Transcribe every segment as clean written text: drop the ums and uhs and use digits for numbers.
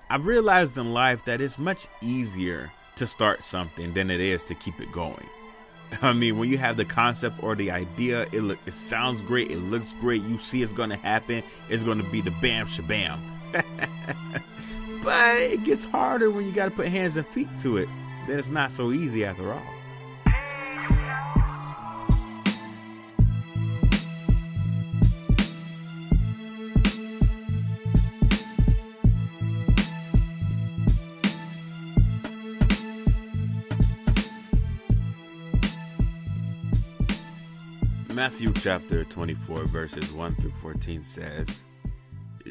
I've realized in life that it's much easier to start something than it is to keep it going. I mean, when you have the concept or the idea, it sounds great, it looks great, you see it's going to happen, it's going to be the bam shabam. But it gets harder when you got to put hands and feet to it. Then it's not so easy after all. Matthew chapter 24 verses 1 through 14 says,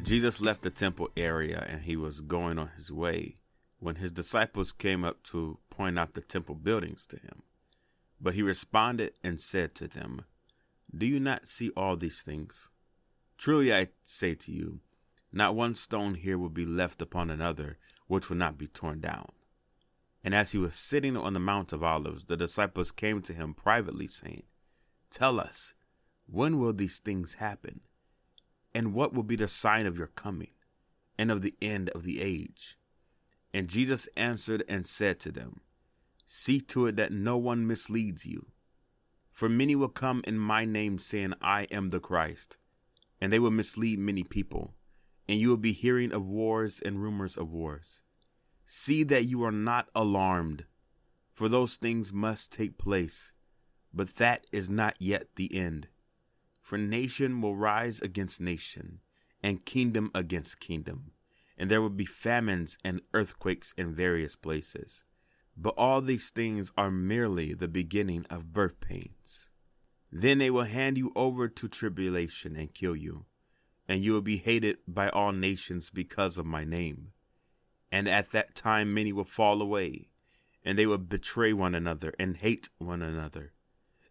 Jesus left the temple area and he was going on his way when his disciples came up to point out the temple buildings to him. But he responded and said to them, "Do you not see all these things? Truly I say to you, not one stone here will be left upon another which will not be torn down." And as he was sitting on the Mount of Olives, the disciples came to him privately, saying, "Tell us, when will these things happen? And what will be the sign of your coming and of the end of the age?" And Jesus answered and said to them, "See to it that no one misleads you. For many will come in my name, saying, 'I am the Christ,' and they will mislead many people. And you will be hearing of wars and rumors of wars. See that you are not alarmed, for those things must take place, but that is not yet the end. For nation will rise against nation, and kingdom against kingdom, and there will be famines and earthquakes in various places. But all these things are merely the beginning of birth pains. Then they will hand you over to tribulation and kill you, and you will be hated by all nations because of my name. And at that time many will fall away, and they will betray one another and hate one another.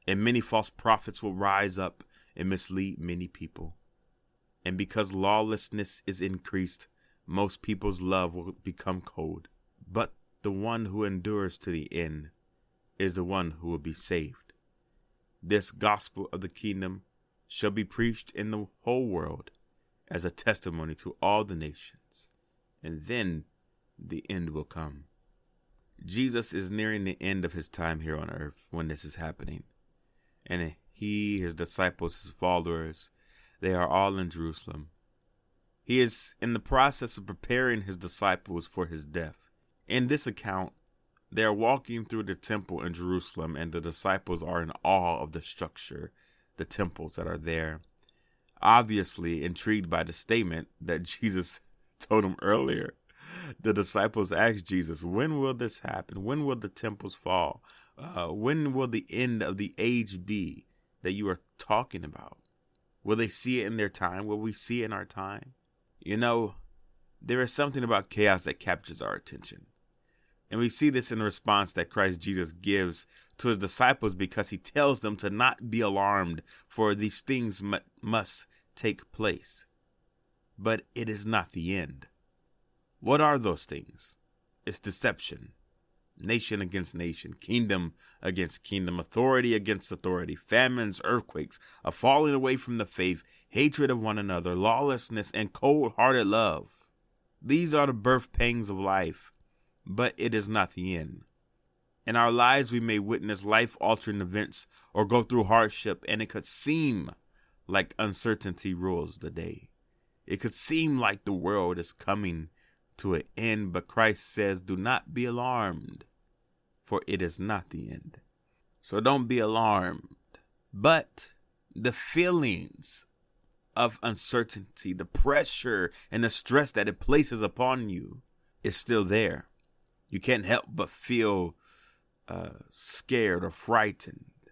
And many false prophets will rise up and mislead many people. And because lawlessness is increased, most people's love will become cold. But the one who endures to the end is the one who will be saved. This gospel of the kingdom shall be preached in the whole world as a testimony to all the nations, and then the end will come." Jesus is nearing the end of his time here on earth when this is happening. And he, his disciples, his followers, they are all in Jerusalem. He is in the process of preparing his disciples for his death. In this account, they are walking through the temple in Jerusalem, and the disciples are in awe of the structure, the temples that are there. Obviously intrigued by the statement that Jesus told them earlier. The disciples asked Jesus, "When will this happen? When will the temples fall? When will the end of the age be that you are talking about? Will they see it in their time? Will we see it in our time?" You know, there is something about chaos that captures our attention. And we see this in the response that Christ Jesus gives to his disciples, because he tells them to not be alarmed, for these things must take place. But it is not the end. What are those things? It's deception. Nation against nation, kingdom against kingdom, authority against authority, famines, earthquakes, a falling away from the faith, hatred of one another, lawlessness, and cold-hearted love. These are the birth pangs of life, but it is not the end. In our lives, we may witness life-altering events or go through hardship, and it could seem like uncertainty rules the day. It could seem like the world is coming to an end, but Christ says, "Do not be alarmed, for it is not the end." So don't be alarmed. But the feelings of uncertainty, the pressure and the stress that it places upon you is still there. You can't help but feel scared or frightened.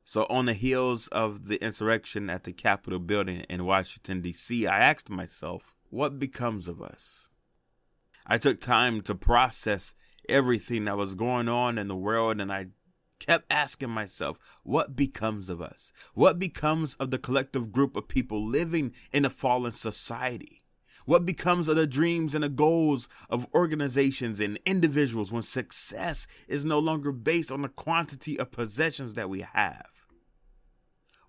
So on the heels of the insurrection at the Capitol building in Washington, D.C., I asked myself, what becomes of us? I took time to process everything that was going on in the world, and I kept asking myself, what becomes of us? What becomes of the collective group of people living in a fallen society? What becomes of the dreams and the goals of organizations and individuals when success is no longer based on the quantity of possessions that we have?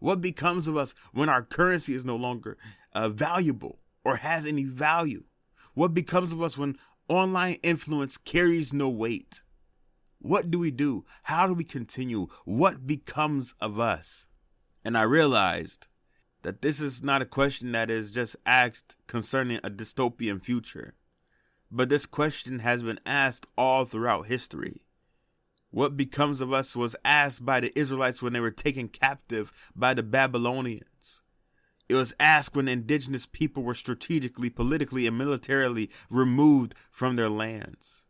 What becomes of us when our currency is no longer valuable or has any value? What becomes of us when online influence carries no weight? What do we do? How do we continue? What becomes of us? And I realized that this is not a question that is just asked concerning a dystopian future, but this question has been asked all throughout history. What becomes of us was asked by the Israelites when they were taken captive by the Babylonians. It was asked when indigenous people were strategically, politically, and militarily removed from their lands.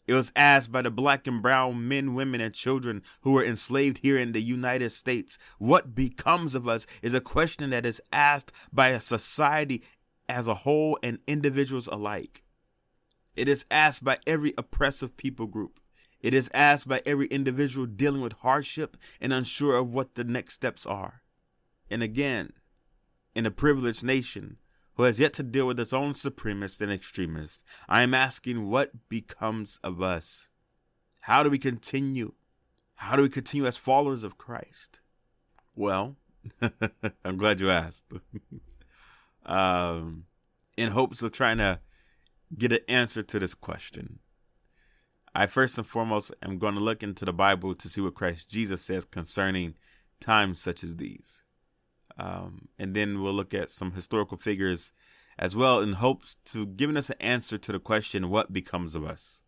It was asked by the black and brown men, women, and children who were enslaved here in the United States. What becomes of us is a question that is asked by a society as a whole and individuals alike. It is asked by every oppressive people group. It is asked by every individual dealing with hardship and unsure of what the next steps are. And again, in a privileged nation who has yet to deal with its own supremists and extremists, I am asking, what becomes of us? How do we continue? How do we continue as followers of Christ? Well, I'm glad you asked. In hopes of trying to get an answer to this question, I first and foremost am going to look into the Bible to see what Christ Jesus says concerning times such as these. And then we'll look at some historical figures as well in hopes to giving us an answer to the question, what becomes of us?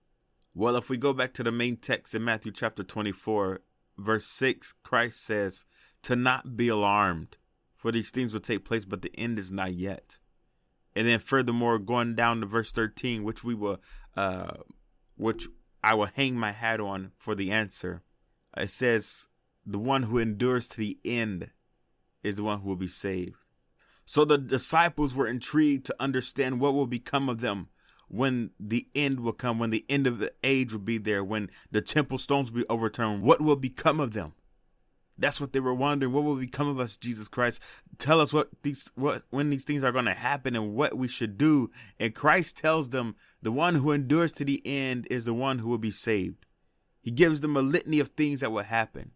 Well, if we go back to the main text in Matthew chapter 24, verse 6, Christ says to not be alarmed, for these things will take place, but the end is not yet. And then furthermore, going down to verse 13, which I will hang my hat on for the answer. It says, the one who endures to the end is the one who will be saved. So the disciples were intrigued to understand what will become of them when the end will come, when the end of the age will be there, when the temple stones will be overturned. What will become of them? That's what they were wondering. What will become of us, Jesus Christ? Tell us when these things are going to happen and what we should do. And Christ tells them the one who endures to the end is the one who will be saved. He gives them a litany of things that will happen.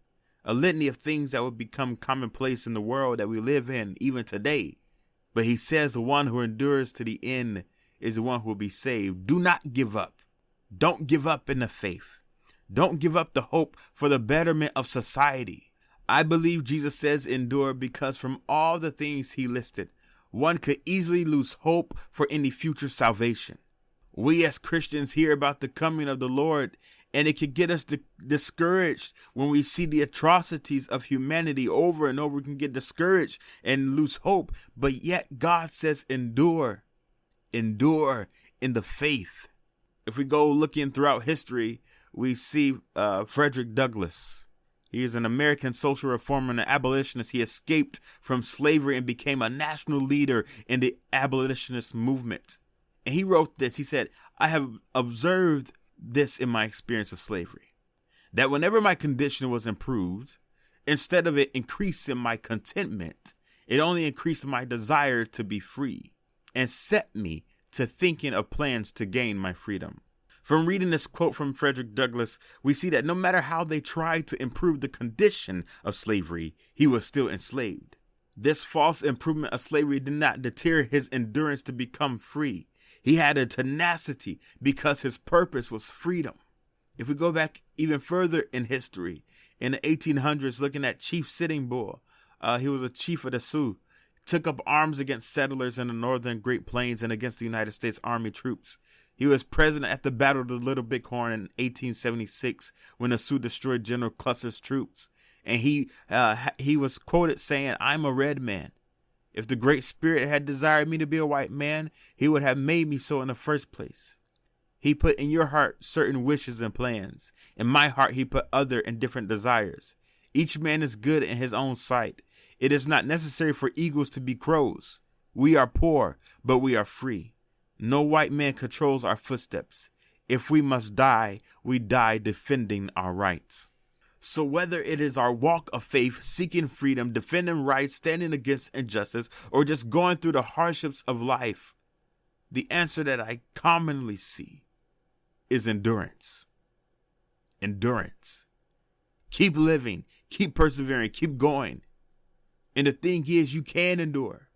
A litany of things that will become commonplace in the world that we live in even today. But he says the one who endures to the end is the one who will be saved. Do not give up. Don't give up in the faith. Don't give up the hope for the betterment of society. I believe Jesus says endure because from all the things he listed, one could easily lose hope for any future salvation. We as Christians hear about the coming of the Lord, and it can get us discouraged when we see the atrocities of humanity over and over. We can get discouraged and lose hope. But yet God says endure. Endure in the faith. If we go looking throughout history, we see Frederick Douglass. He is an American social reformer and an abolitionist. He escaped from slavery and became a national leader in the abolitionist movement. And he wrote this. He said, I have observed this in my experience of slavery, that whenever my condition was improved, instead of it increasing my contentment, it only increased my desire to be free and set me to thinking of plans to gain my freedom. From reading this quote from Frederick Douglass, we see that no matter how they tried to improve the condition of slavery, he was still enslaved. This false improvement of slavery did not deter his endurance to become free. He had a tenacity because his purpose was freedom. If we go back even further in history, in the 1800s, looking at Chief Sitting Bull, he was a chief of the Sioux, took up arms against settlers in the northern Great Plains and against the United States Army troops. He was present at the Battle of the Little Bighorn in 1876 when the Sioux destroyed General Custer's troops. And he was quoted saying, I'm a red man. If the Great Spirit had desired me to be a white man, he would have made me so in the first place. He put in your heart certain wishes and plans. In my heart, he put other and different desires. Each man is good in his own sight. It is not necessary for eagles to be crows. We are poor, but we are free. No white man controls our footsteps. If we must die, we die defending our rights. So whether it is our walk of faith, seeking freedom, defending rights, standing against injustice, or just going through the hardships of life, the answer that I commonly see is endurance. Endurance. Keep living, keep persevering, keep going. And the thing is, you can endure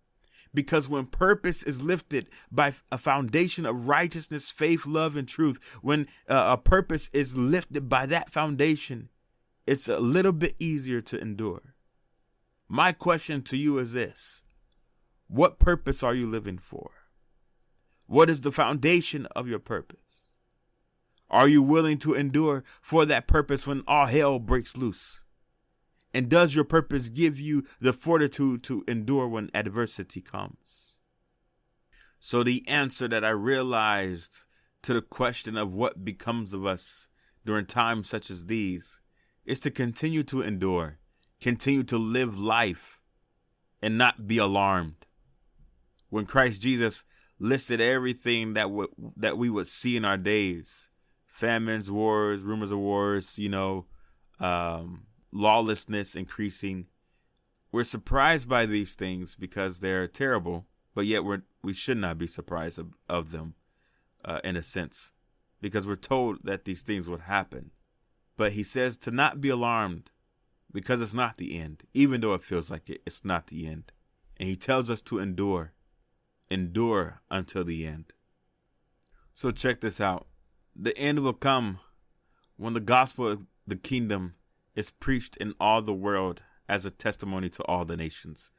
Because when purpose is lifted by a foundation of righteousness, faith, love, and truth, when a purpose is lifted by that foundation, it's a little bit easier to endure. My question to you is this: what purpose are you living for? What is the foundation of your purpose? Are you willing to endure for that purpose when all hell breaks loose? And does your purpose give you the fortitude to endure when adversity comes? So the answer that I realized to the question of what becomes of us during times such as these is to continue to endure, continue to live life, and not be alarmed. When Christ Jesus listed everything that we would see in our days, famines, wars, rumors of wars, lawlessness increasing, we're surprised by these things because they're terrible, but yet we should not be surprised of them in a sense, because we're told that these things would happen. But he says to not be alarmed, because it's not the end. Even though it feels like it, it's not the end. And he tells us to endure until the end. So check this out. The end will come when the gospel of the kingdom is preached in all the world as a testimony to all the nations,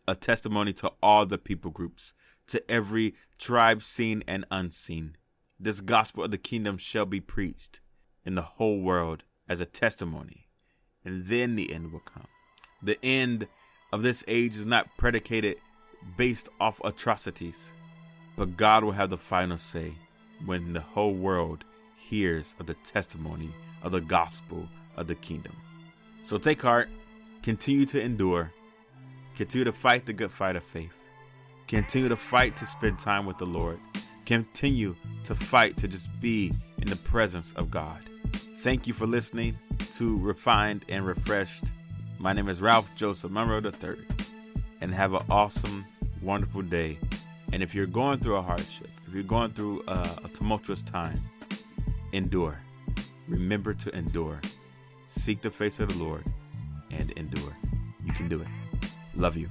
a testimony to all the people groups, to every tribe seen and unseen. This gospel of the kingdom shall be preached in the whole world as a testimony, and then the end will come. The end of this age is not predicated based off atrocities, but God will have the final say when the whole world hears of the testimony of the gospel of the kingdom. So take heart, continue to endure, continue to fight the good fight of faith, continue to fight to spend time with the Lord, continue to fight to just be in the presence of God. Thank you for listening to Refined and Refreshed. My name is Ralph Joseph Monroe III, and have an awesome, wonderful day. And if you're going through a hardship, if you're going through a tumultuous time, endure. Remember to endure. Seek the face of the Lord and endure. You can do it. Love you.